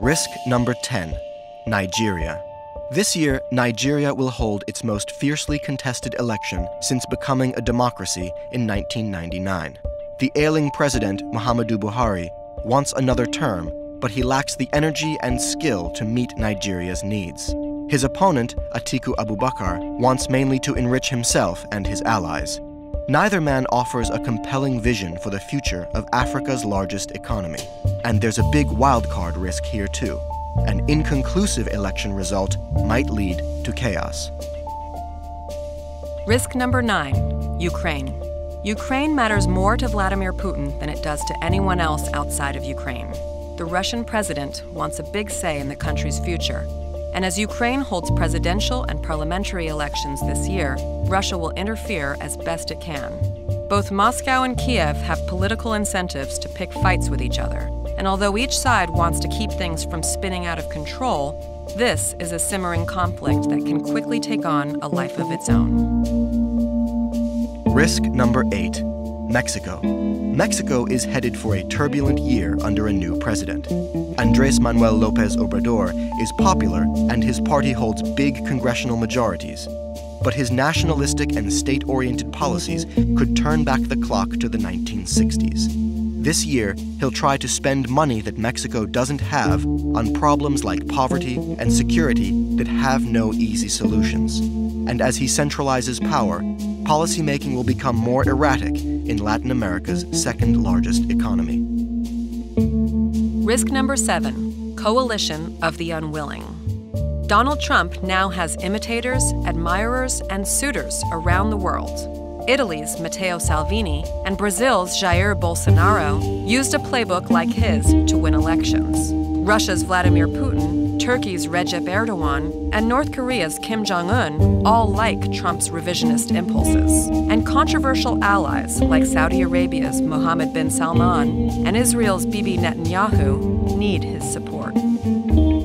Risk number 10, Nigeria. This year, Nigeria will hold its most fiercely contested election since becoming a democracy in 1999. The ailing president, Muhammadu Buhari, wants another term, but he lacks the energy and skill to meet Nigeria's needs. His opponent, Atiku Abubakar, wants mainly to enrich himself and his allies. Neither man offers a compelling vision for the future of Africa's largest economy. And there's a big wildcard risk here too. An inconclusive election result might lead to chaos. Risk number 9, Ukraine. Ukraine matters more to Vladimir Putin than it does to anyone else outside of Ukraine. The Russian president wants a big say in the country's future. And as Ukraine holds presidential and parliamentary elections this year, Russia will interfere as best it can. Both Moscow and Kiev have political incentives to pick fights with each other. And although each side wants to keep things from spinning out of control, this is a simmering conflict that can quickly take on a life of its own. Risk number 8, Mexico. Mexico is headed for a turbulent year under a new president. Andrés Manuel López Obrador is popular and his party holds big congressional majorities. But his nationalistic and state-oriented policies could turn back the clock to the 1960s. This year, he'll try to spend money that Mexico doesn't have on problems like poverty and security that have no easy solutions. And as he centralizes power, policymaking will become more erratic in Latin America's second largest economy. Risk number 7, coalition of the unwilling. Donald Trump now has imitators, admirers, and suitors around the world. Italy's Matteo Salvini and Brazil's Jair Bolsonaro used a playbook like his to win elections. Russia's Vladimir Putin, Turkey's Recep Erdogan, and North Korea's Kim Jong-un all like Trump's revisionist impulses. And controversial allies like Saudi Arabia's Mohammed bin Salman and Israel's Bibi Netanyahu need his support.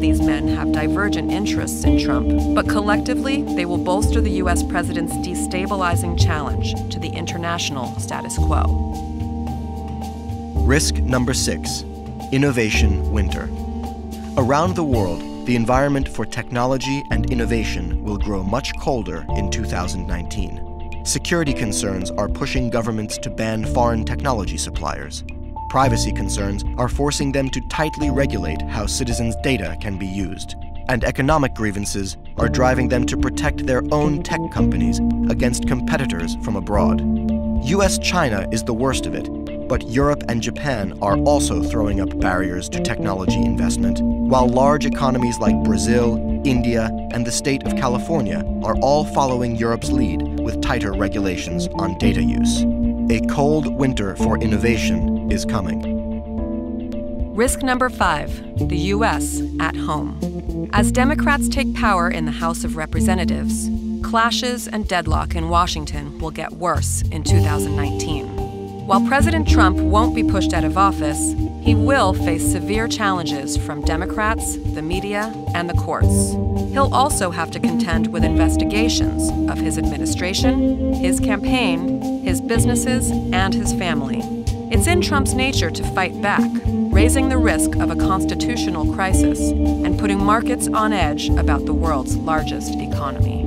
These men have divergent interests in Trump, but collectively they will bolster the U.S. president's destabilizing challenge to the international status quo. Risk number 6, innovation winter. Around the world, the environment for technology and innovation will grow much colder in 2019. Security concerns are pushing governments to ban foreign technology suppliers. Privacy concerns are forcing them to tightly regulate how citizens' data can be used. And economic grievances are driving them to protect their own tech companies against competitors from abroad. USChina is the worst of it, but Europe and Japan are also throwing up barriers to technology investment, while large economies like Brazil, India, and the state of California are all following Europe's lead with tighter regulations on data use. A cold winter for innovation is coming. Risk number 5, the U.S. at home. As Democrats take power in the House of Representatives, clashes and deadlock in Washington will get worse in 2019. While President Trump won't be pushed out of office, he will face severe challenges from Democrats, the media, and the courts. He'll also have to contend with investigations of his administration, his campaign, his businesses, and his family. It's in Trump's nature to fight back, raising the risk of a constitutional crisis and putting markets on edge about the world's largest economy.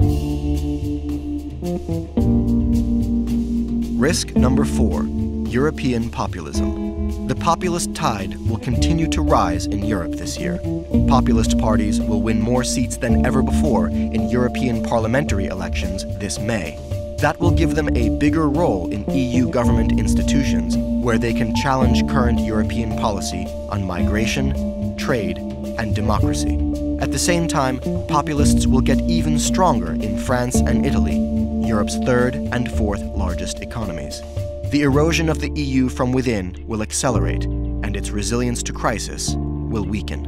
Risk number 4, European populism. The populist tide will continue to rise in Europe this year. Populist parties will win more seats than ever before in European parliamentary elections this May. That will give them a bigger role in EU government institutions, where they can challenge current European policy on migration, trade, and democracy. At the same time, populists will get even stronger in France and Italy, Europe's third and fourth largest economies. The erosion of the EU from within will accelerate, and its resilience to crisis will weaken.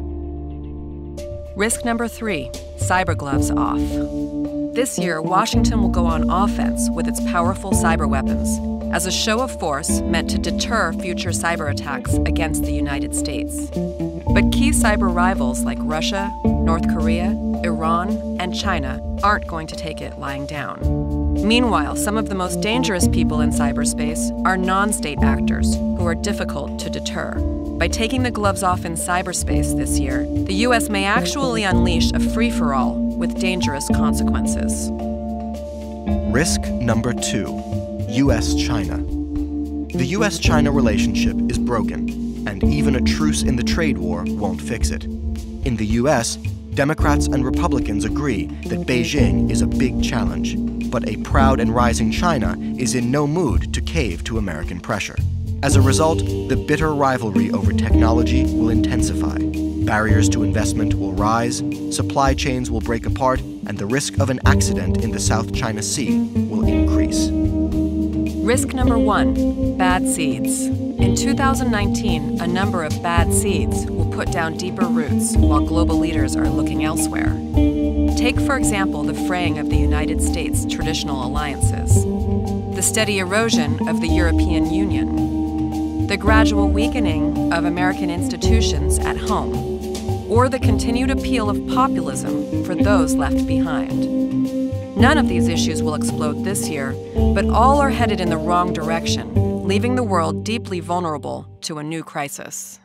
Risk number 3, cyber gloves off. This year, Washington will go on offense with its powerful cyber weapons as a show of force meant to deter future cyber attacks against the United States. But key cyber rivals like Russia, North Korea, Iran, and China aren't going to take it lying down. Meanwhile, some of the most dangerous people in cyberspace are non-state actors who are difficult to deter. By taking the gloves off in cyberspace this year, the U.S. may actually unleash a free-for-all with dangerous consequences. Risk number 2, U.S.-China. The U.S.-China relationship is broken, and even a truce in the trade war won't fix it. In the U.S., Democrats and Republicans agree that Beijing is a big challenge, but a proud and rising China is in no mood to cave to American pressure. As a result, the bitter rivalry over technology will intensify. Barriers to investment will rise, supply chains will break apart, and the risk of an accident in the South China Sea will increase. Risk number 1, bad seeds. In 2019, a number of bad seeds will put down deeper roots while global leaders are looking elsewhere. Take, for example, the fraying of the United States' traditional alliances, the steady erosion of the European Union, the gradual weakening of American institutions at home, or the continued appeal of populism for those left behind. None of these issues will explode this year, but all are headed in the wrong direction, leaving the world deeply vulnerable to a new crisis.